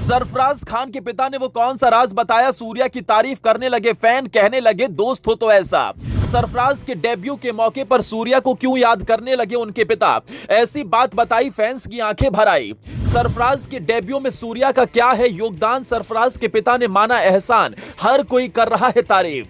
सरफराज खान के पिता ने वो कौन सा राज बताया? सूर्या की तारीफ करने लगे फैन, कहने लगे दोस्त हो तो ऐसा। सरफराज के डेब्यू के मौके पर सूर्या को क्यों याद करने लगे उनके पिता? ऐसी बात बताई, फैंस की आंखें भर आई। सरफराज के डेब्यू में सूर्या का क्या है योगदान? सरफराज के पिता ने माना एहसान, हर कोई कर रहा है तारीफ।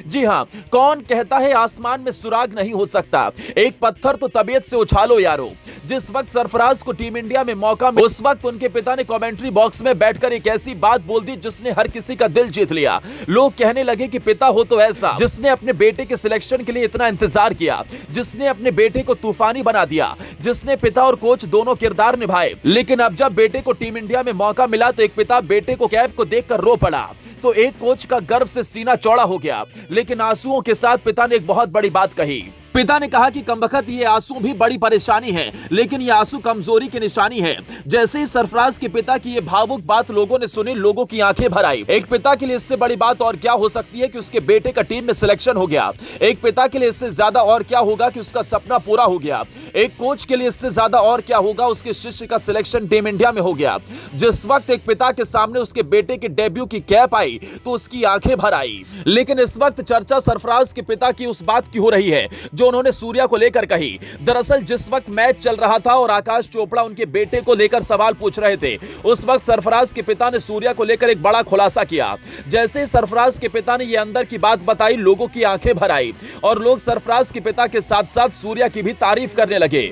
जी हां, कौन कहता है आसमान में सुराग नहीं हो सकता? एक पत्थर तो तबीयत से उछालो यारो। जिस वक्त सरफराज को टीम इंडिया में मौका मिला, उस वक्त उनके पिता ने कमेंट्री बॉक्स में बैठकर एक ऐसी बात बोल दी जिसने हर किसी का दिल जीत लिया। लोग कहने लगे कि पिता हो तो ऐसा, जिसने अपने बेटे के सिलेक्शन के लिए इतना इंतजार किया, जिसने अपने बेटे को तूफानी बना दिया, जिसने पिता और कोच दोनों किरदार निभाए। लेकिन अब जब बेटे को टीम इंडिया में मौका मिला तो एक पिता बेटे को कैप को देखकर रो पड़ा, तो एक कोच का गर्व से सीना चौड़ा हो गया। लेकिन आंसुओं के साथ पिता ने एक बहुत बड़ी बात कही। पिता ने कहा कि कमबख्त ये आंसू भी बड़ी परेशानी है, लेकिन ये आंसू कमजोरी की निशानी है। जैसे ही सरफराज के पिता की ये भावुक बात लोगों ने सुनी, लोगों की आंखें भर आई। एक पिता के लिए इससे बड़ी बात और क्या हो सकती है कि उसके बेटे का टीम में सिलेक्शन हो गया। एक पिता के लिए इससे ज्यादा और क्या होगा कि उसका सपना पूरा हो गया। एक कोच के लिए इससे ज्यादा और क्या होगा, उसके शिष्य का सिलेक्शन टीम इंडिया में हो गया। जिस वक्त एक पिता के सामने उसके बेटे के डेब्यू की कैप आई तो उसकी आंखें भर आई। लेकिन इस वक्त चर्चा सरफराज के पिता की उस बात की हो रही है जो उन्होंने सूर्या को लेकर कही। दरअसल जिस वक्त मैच चल रहा था और आकाश चोपड़ा उनके बेटे को लेकर सवाल पूछ रहे थे, उस वक्त सरफराज के पिता ने सूर्या को लेकर एक बड़ा खुलासा किया। जैसे सरफराज के पिता ने यह अंदर की बात बताई, लोगों की आंखें भर आई और लोग सरफराज के पिता के साथ साथ सूर्या की भी तारीफ करने लगे।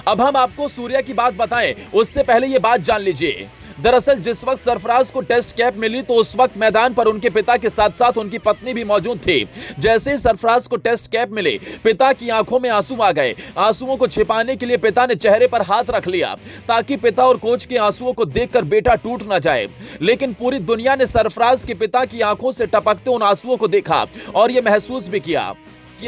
अब हम आपको सूर्या की बात बताएं, उससे पहले यह बात जान लीजिए। दरअसल जिस वक्त सरफराज को टेस्ट कैप मिली तो उस वक्त मैदान पर उनके पिता के साथ साथ उनकी पत्नी भी मौजूद थी। जैसे ही सरफराज को टेस्ट कैप मिले, पिता की आंखों में आंसू आ गए। आंसुओं को छिपाने के लिए पिता ने चेहरे पर हाथ रख लिया ताकि पिता और कोच के आंसुओं को देखकर बेटा टूट ना जाए। लेकिन पूरी दुनिया ने सरफराज के पिता की आंखों से टपकते उन आंसुओं को देखा और यह महसूस भी किया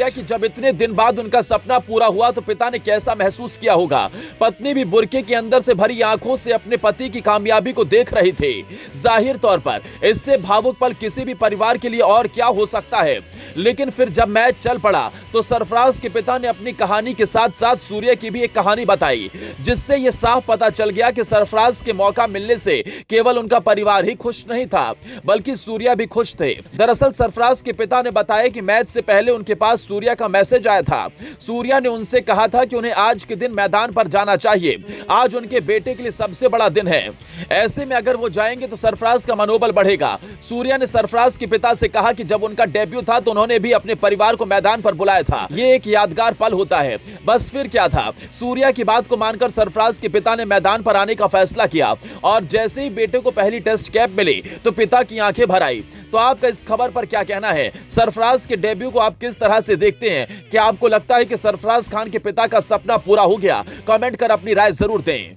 कि जब इतने दिन बाद उनका सपना पूरा हुआ तो पिता ने कैसा महसूस किया होगा। पत्नी भी बुरके के अंदर से भरी आंखों से अपने पति की कामयाबी को देख रही थी। जाहिर तौर पर इससे भावुक पल किसी भी परिवार के लिए और क्या हो सकता है। लेकिन फिर जब मैच चल पड़ा तो सरफराज के पिता ने अपनी कहानी के साथ साथ सूर्या की भी एक कहानी बताई, जिससे यह साफ पता चल गया कि सरफराज के मौका मिलने से केवल उनका परिवार ही खुश नहीं था, बल्कि सूर्या भी खुश थे। दरअसल सरफराज के पिता ने बताया कि मैच से पहले उनके पास सूर्या का मैसेज आया था। सूर्या ने उनसे कहा था कि उन्हें आज के दिन मैदान पर जाना चाहिए। आज उनके बेटे के लिए सबसे बड़ा दिन है। ऐसे में अगर वो जाएंगे तो सरफराज का मनोबल बढ़ेगा। सूर्या ने सरफराज के पिता से कहा कि जब उनका डेब्यू था तो उन्होंने भी अपने परिवार को मैदान पर बुलाया था। ये एक यादगार पल होता है। बस फिर क्या था, सूर्या की बात को मानकर सरफराज के पिता ने मैदान पर आने का फैसला किया और जैसे ही बेटे को पहली टेस्ट कैप मिली तो पिता की आंखें भर आई। तो आपका इस खबर पर क्या कहना है? सरफराज के डेब्यू को आप किस तरह से देखते हैं? क्या आपको लगता है कि सरफराज खान के पिता का सपना पूरा हो गया? कमेंट कर अपनी राय जरूर दें।